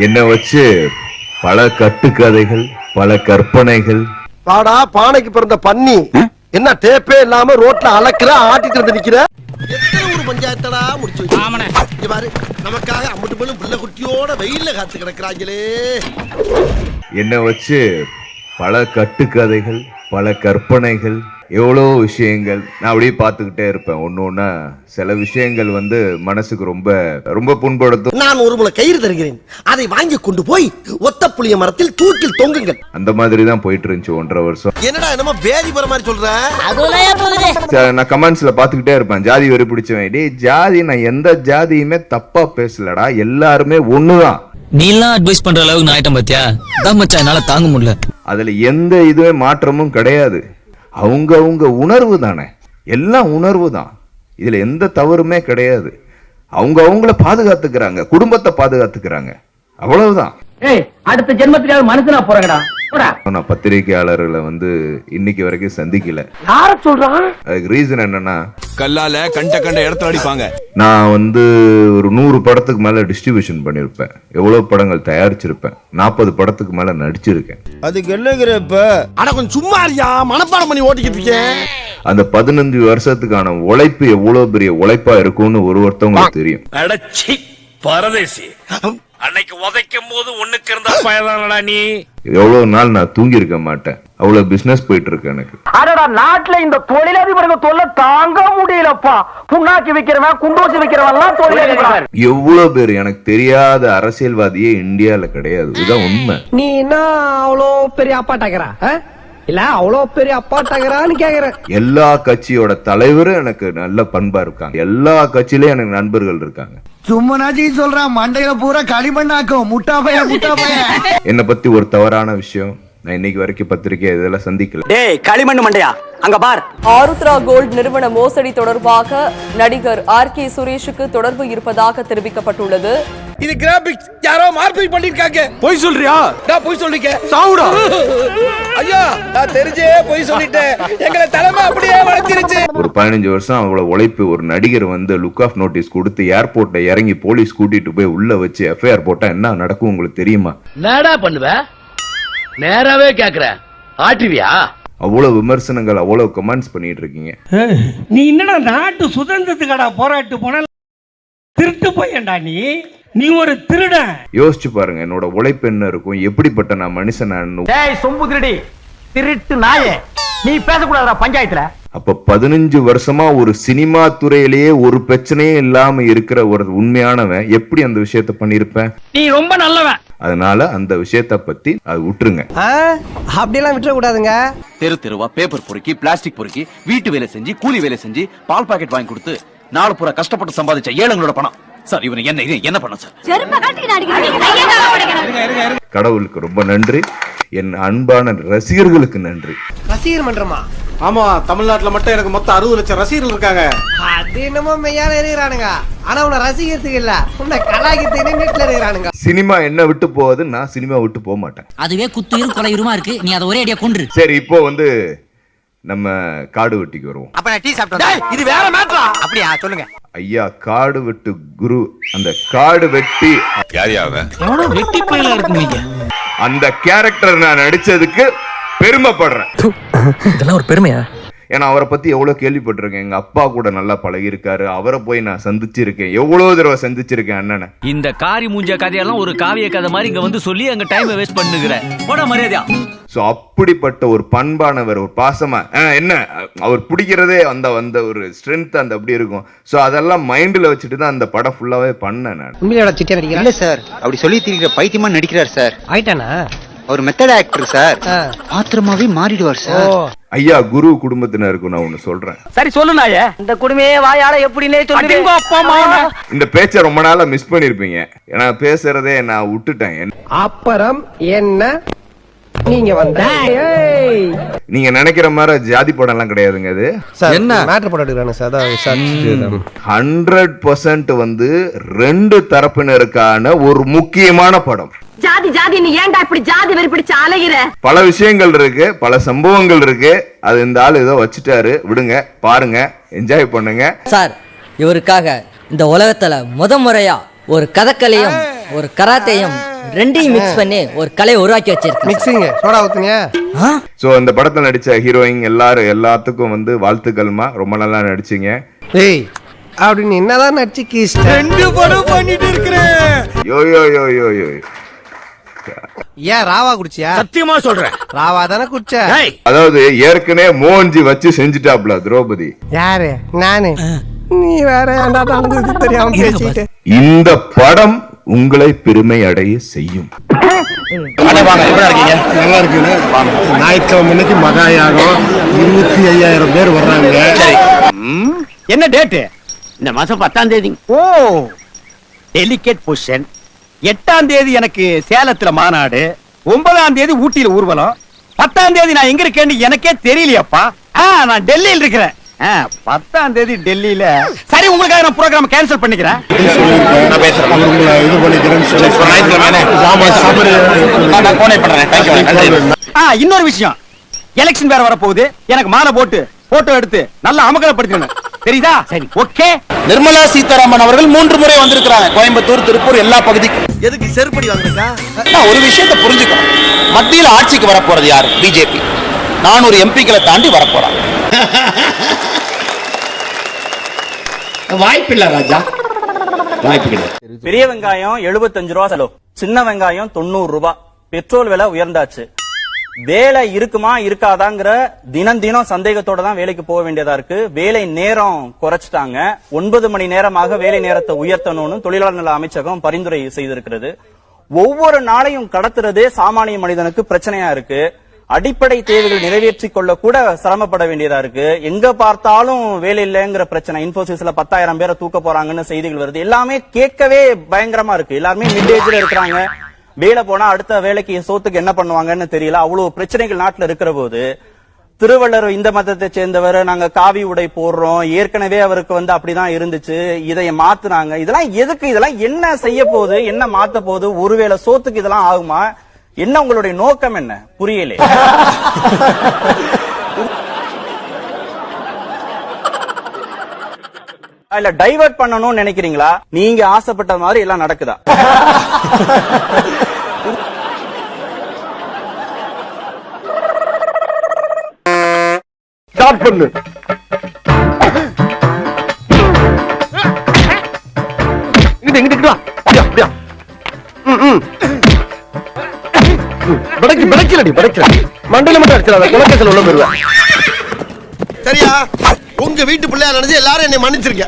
என்னை வச்சு பல கட்டுக்கதைகள், பல கற்பனைகள். பாடா பானைக்கு பிறந்த பன்னி என்ன டேப்பே இல்லாம ரோட்ல அளக்குற ஆட்டிட்டு வந்து நிக்கிற. எத்தனை ஒரு பஞ்சாயத்தடா முடிச்சு வச்சு பாரு, நமக்காக அம்பட்டு பெண்ணும் பிள்ளை குட்டியோட வெயில்ல காத்து கிடக்குறாங்களே. என்னை வச்சு பல கட்டுக்கதைகள், பல கற்பனைகள், எவ்வளோ விஷயங்கள் நான் அப்படியே பார்த்துக்கிட்டே இருப்பேன். ஒன்று ஒன்றா சில விஷயங்கள் வந்து மனசுக்கு ரொம்ப ரொம்ப புண்படுத்தும். நான் ஒரு முளை கயிறு தருகிறேன், அதை வாங்கி கொண்டு போய் ஒத்த புளிய மரத்தில் தூக்கில் தொங்குங்கள். அந்த மாதிரி தான் போயிட்டு இருந்துச்சு 1.5 வருஷம். என்னடா என்னமோ பேதி போற மாதிரி சொல்ற. நான் கமெண்ட்ஸ்ல பார்த்துக்கிட்டே இருப்பேன், ஜாதி வெறி பிடிச்சவன். டேய் ஜாதி, நான் எந்த ஜாதியுமே தப்பா பேசலடா, எல்லாருமே ஒண்ணுதான். நீலாம் அட்வைஸ் பண்ற அளவுக்கு நான் ஆயிட்டேன் பாத்தியா, அதான் மச்சான் என்னால தாங்க முடியல. அதுல எந்த இதுவே மாற்றமும் கிடையாது. அவங்க உணர்வு தானே, எல்லாம் உணர்வு தான். இதுல எந்த தவறுமே கிடையாது. அவங்கள பாதுகாத்துக்கிறாங்க, குடும்பத்தை பாதுகாத்துக்கிறாங்க, அவ்வளவுதான். அடுத்த ஜென்மத்தில மனுஷனா போறங்கடா. நான் பத்திரிகையாளர்களை வந்து இன்னைக்கு வரைக்கும் சந்திக்கல. யார சொல்றான்? அதுக்கு ரீசன் என்னன்னா, கல்லால கண்ட இடத்துல அடிப்பாங்க. நான் வந்து ஒரு 100 படத்துக்கு மேல டிஸ்ட்ரிபியூஷன் பண்ணிருப்பேன், எவ்வளவு படங்கள் தயாரிச்சிருப்பேன், 40 படத்துக்கு மேல நடிச்சிருக்கேன். அதுக்கு என்னங்கிறப்ப அட கொஞ்சம் சும்மா இருயா, மனப்பாடம் பண்ணி ஓட்டிக்கிட்டு இருக்கேன். அந்த 15 வருஷத்துக்கான உழைப்பு எவ்வளவு பெரிய உழைப்பா இருக்கும்னு ஒருத்தவங்களுக்கு தெரியும். அடச்சி பரதேசி, அன்னைக்கு உதைக்கும் போது ஒண்ணுக்கு இருந்த பயதானடா நீ. எவ்வளவு நாள் நான் தூங்கி இருக்க மாட்டேன், அவ்வளவு பிசினஸ் போயிட்டு இருக்கு எனக்கு. அடடா, நாட்டுல இந்த தொழிலதிபர்கள் தொல்லை தாங்க முடியலப்பா. புண்ணாக்கி விக்கிறவன், குண்டோசி விக்கிறவன் தொழிலதிபர். எவ்வளவு பேர் எனக்கு தெரியாத அரசியல்வாதியே இந்தியால கிடையாது, இதுதான் உண்மை. நீ என்ன அவ்வளோ பெரிய அப்பாட்டாக்கிறா இல்ல, அவ்வளோ பெரிய அப்பாட்டாக்கிறான்னு கேக்குற. எல்லா கட்சியோட தலைவரும் எனக்கு நல்ல பண்பா இருக்காங்க, எல்லா கட்சியிலயும் எனக்கு நண்பர்கள் இருக்காங்க. சும்மனாஜி சொல்றான், மண்டையில பூரா களிமண்ணாக்கும் முட்டா பைய. என்னை பத்தி ஒரு தவறான விஷயம் நான் இன்னைக்கு வரைக்கும் பத்திரிகை இதெல்லாம் சந்திக்கல. டேய் களிமண்ணு மண்டையா, அங்க பார். ஆருத்ரா கோல்ட் நிறுவன மோசடி தொடர்பாக நடிகர் R.K. சுரேஷுக்கு தொடர்பு இருப்பதாக தெரிவிக்கப்பட்டுள்ளது. இது கிராபிக்ஸ் யாரோ மார்பிங் பண்ணிருக்காங்க. போய் சொல்றியா? நான் போய் சொல்லிக்க சாவுடா. ஐயா, நான் தெரிஞ்சே போய் சொல்லிட்டேன், எங்களை தலைமை அப்படியே வளர்த்திருச்சு. ஒரு 15 வருஷம் அவ்வளவு உழைப்பு. ஒரு நடிகர் வந்து லுக் ஆஃப் நோட்டீஸ் கொடுத்து ஏர்போர்ட்ல இறங்கி போலீஸ் கூட்டிட்டு போய் உள்ள வச்சு FIR போட்டா என்ன நடக்கும் உங்களுக்கு தெரியுமா? நேடா பண்ணுவ, நேராவே கேக்குற, ஆட்டுவியா? அவ்வளவு விமர்சனங்கள், அவ்வளவு கமெண்ட்ஸ் பண்ணிட்டு இருக்கீங்க. நீ என்னடா நாட்டு சுதந்திரத்துக்கடா போராட்டு போன திருட்டு போயண்டா நீ ஒரு திருடன். யோசிச்சு பாருங்க என்னோட உழைப்பு என்ன இருக்கும், எப்படிப்பட்ட நான் மனுஷன். டேய் சொம்பு திருடி, திருட்டு நாயே, நீ பேசக்கூடாதுடா பஞ்சாயத்துல. அப்ப 15 வருஷமா ஒரு சினிமா துறையிலேயே ஒரு பிரச்சனையும் இல்லாம இருக்கிற ஒரு உண்மையானவன் எப்படி அந்த விஷயத்த பண்ணிருப்பேன்? நீ ரொம்ப நல்லவன். அதனால அந்த விஷயத்த பத்தி அது விட்டுருங்க. அப்படியெல்லாம் விட்டுற கூடாதுங்க. தெருவா பேப்பர் பொறுக்கி, பிளாஸ்டிக் பொறுக்கி, வீட்டு வேலை செஞ்சு, கூலி வேலை செஞ்சு, பால் பாக்கெட் வாங்கி கொடுத்து நாலு பூரா கஷ்டப்பட்டு சம்பாதிச்ச ஏழைங்களோட பணம் சார். இவனை என்ன பண்ண சார்? கடவுளுக்கு ரொம்ப நன்றி, என் அன்பான ரசிகர்களுக்கு நன்றி. ரசிகர் மன்றமா? ஆமா, தமிழ்நாட்டுல மட்டும் எனக்கு மொத்தம் 60 லட்சம் ரசிகர்கள் இருக்காங்க. அது என்னமோ மெய்யால இருக்கிறானுங்க, ஆனா உன்னை ரசிக்கிறதுக்கு இல்ல, உன்னை கலாய்க்கிறதுக்கு வீட்டுல இருக்கிறானுங்க. சினிமா என்ன விட்டு போகுது, நான் சினிமா விட்டு போக மாட்டேன். அதுவே குத்துயிரும் கொலையுருமா இருக்கு, நீ அதை ஒரே அடியா கொன்று. சரி, இப்போ வந்து நம்ம காடு வெட்டிக்கு வருவோம். அப்ப நான் டீ சாப்பிட்டேன். இது வேற மேட்டரா? அப்படியே சொல்லுங்க ஐயா. காடு வெட்டு குரு, அந்த காடு வெட்டி வெட்டி பயிலா இருக்கு. அந்த கேரக்டர் நான் நடிச்சதுக்கு பெருமைப்படுறேன். இதெல்லாம் ஒரு பெருமையா? ஏன்னா அவரை பத்தி எவ்வளவு கேள்விப்பட்டிருக்கேன். எங்க அப்பா கூட நல்லா பழகி இருக்காரு, அவரை போய் நான் சந்திச்சிருக்கேன், எவ்வளவு தடவை சந்திச்சிருக்கேன் அண்ணனை. இந்த காரி மூஞ்ச கதையெல்லாம் ஒரு காவிய கதை மாதிரி இங்க வந்து சொல்லி அங்க டைம் வேஸ்ட் பண்ணுகிறேன். போட மரியாதையா. சோ அப்படிப்பட்ட ஒரு பண்பானவர், ஒரு பாசமா என்ன அவர் பிடிக்கிறதே அந்த ஒரு ஸ்ட்ரென்த் அந்த அப்படி இருக்கும். சோ அதெல்லாம் மைண்ட்ல வச்சுட்டு தான் அந்த படம் ஃபுல்லாவே பண்ணேன் நான். உண்மையோட சிட்டியா நடிக்கிறேன். இல்ல சார், அப்படி சொல்லி திரிக்கிற பைத்தியமா நடிக்கிறார் சார். ஆயிட்டானா? ஒரு மெத்தட் ஆக்டர் சார், ஆத்திரமாவே மாறிடுவார் சார். ஐயா, குரு குடும்பத்தினருக்கு நான் ஒண்ணு சொல்றேன். சரி சொல்லு நாயே. இந்த குடுமையே வாயால எப்படினே சொல்லுங்க. அப்பா அம்மா இந்த பேச்சை ரொம்ப நாளா மிஸ் பண்ணிருப்பீங்க. ஏன்னா பேசுறதே நான் விட்டுட்டேன். அப்புறம் என்ன நீங்க வந்த? நீங்க நினைக்கிற மாதிரி ஜாதி படம் எல்லாம் கிடையாதுங்க. அது என்ன மேட்டர் படம் எடுக்கறானே சார், அதான் 100% வந்து 2 தரப்பினருக்கான ஒரு முக்கியமான படம். ஜாதி ஜாதி நீ ஏன்டா இப்படி ஜாதி வெறி பிடிச்சு அலையிற? பல விஷயங்கள் இருக்கு, பல சம்பவங்கள் இருக்கு. அது இந்த ஆள் ஏதோ வச்சுட்டாரு, விடுங்க, பாருங்க, என்ஜாய் பண்ணுங்க. சார், இவருக்காக இந்த உலகத்துல முறையா ஒரு கதக்கலையும் ஒரு கராத்தையும் ரெண்டையும் மிக்ஸ் பண்ணி ஒரு கலையை உருவாக்கி வச்சிருக்கேன். Mixing soda ஊத்துனியா? ஸோ அந்த படத்தில் நடித்த ஹீரோயின் எல்லாத்துக்கும் வந்து வாழ்த்துக்கள்மா, ரொம்ப நல்லா நடிச்சீங்க. ஏய் அப்படி நீ என்னதான் நடிச்சு கீஸ்ட 2 படம் பண்ணிட்டு இருக்கிறேன். யோ யோ யோ யோ யோ ஏன் ராவா குடிச்சியா? சத்தியமா சொல்றேன், ராவா தானே குடிச்ச. அதாவது ஏற்கனவே மோகன்ஜி வச்சு செஞ்சுட்டாப்ல திரௌபதி. யாரு? நானு. நீ வேற தெரியாம பேசிட்டு. இந்த படம் உங்களை பெருமை அடைய செய்யும். நல்லா இருக்குன்னு ஞாயிற்றுக்கிழமை அன்னைக்கு மகாயாகம் 25,000 பேர் வர்றாங்க. என்ன டேட்? இந்த மாசம் 10ஆம் தேதி. ஓ டெலிகேட் பொசிஷன். 8ஆம் தேதி எனக்கு சேலத்துல மாநாடு, 9ஆம் தேதி ஊட்டியில ஊர்வலம், 10ஆம் தேதி நான் எங்க இருக்கேன்னு எனக்கே தெரியலையாப்பா. நான் டெல்லியில் இருக்கிறேன். 10ஆம் தேதி டெல்லியில. சரி, உங்களுக்காக நான் ப்ரோக்ராம் கேன்சல் பண்ணிக்கிறேன். நான் பேசுறேன். இது பண்ணிக்கிறேன்னு இன்னொரு விஷயம், எலெக்ஷன் வேற வரப்போகுது. எனக்கு மாலை போட்டு போட்டோ எடுத்து நல்லா அமகலப்படுத்தணும், தெரியுதா? சரி, ஓகே. நிர்மலா சீதாராமன் அவர்கள் 3 முறை வந்திருக்கிறாங்க கோயம்புத்தூர், திருப்பூர், எல்லா பகுதிக்கும். எதுக்கு செருப்படி வாங்குறீங்க? நான் ஒரு விஷயத்தை புரிஞ்சுக்கணும், மத்தியில் ஆட்சிக்கு வரப்போறது யாரு? பிஜேபி. 400 எம்பிக்களை தாண்டி வரப்போறாங்க. வாய்ப்பில்ல ராஜா, வாய்ப்பு கிடையாது. பெரிய வெங்காயம் 75 ரூபா செலவு, சின்ன வெங்காயம் 90 ரூபாய். பெட்ரோல் விலை உயர்ந்தாச்சு. வேலை இருக்குமா இருக்காதாங்கிற தினம் சந்தேகத்தோட தான் வேலைக்கு போக வேண்டியதா இருக்கு. வேலை நேரம் குறைச்சிட்டாங்க. 9 மணி நேரமாக வேலை நேரத்தை உயர்த்தணும்னு தொழிலாளர் நல அமைச்சகம் பரிந்துரை செய்திருக்கிறது. ஒவ்வொரு நாளையும் கடத்துறதே சாமானிய மனிதனுக்கு பிரச்சனையா இருக்கு. அடிப்படை தேவைகள் நிறைவேற்றிக் கொள்ள கூட சிரமப்பட வேண்டியதா இருக்கு. எங்க பார்த்தாலும் வேலை இல்லைங்கிற பிரச்சனை. இன்போசிஸ்ல 10,000 பேரை தூக்க போறாங்கன்னு செய்திகள் வருது. எல்லாமே கேட்கவே பயங்கரமா இருக்கு. எல்லாருமே மிட் ஏஜ்ல இருக்கிறாங்க. வேலை போனா அடுத்த வேலைக்கு சோத்துக்கு என்ன பண்ணுவாங்கன்னு தெரியல. அவ்வளவு பிரச்சனைகள் நாட்டுல இருக்கிற போது திருவள்ளுவர் இந்த மதத்தை சேர்ந்தவர், நாங்க காவி உடை போடுறோம், ஏற்கனவே அவருக்கு வந்து அப்படிதான் இருந்துச்சு, இதை மாத்துனாங்க. இதெல்லாம் எதுக்கு? இதெல்லாம் என்ன செய்ய போகுது? என்ன மாத்த போகுது? ஒருவேளை சோத்துக்கு இதெல்லாம் ஆகுமா? என்ன உங்களுடைய நோக்கம் என்ன? புரியலே. இல்ல டைவர்ட் பண்ணணும்னு நினைக்கிறீங்களா? நீங்க ஆசைப்பட்ட மாதிரி எல்லாம் நடக்குதா? ஸ்டார்ட் பண்ணு. இங்கிட்டு வா. அப்படியா? படைக்கலடி. மண்டல மட்டும் அடிச்சிடாத, குலக்கேசல் உள்ள போயிருவேன். சரியா? உங்க வீட்டு பிள்ளையா நினைச்சு எல்லாரும் என்னை மன்னிச்சிருக்க.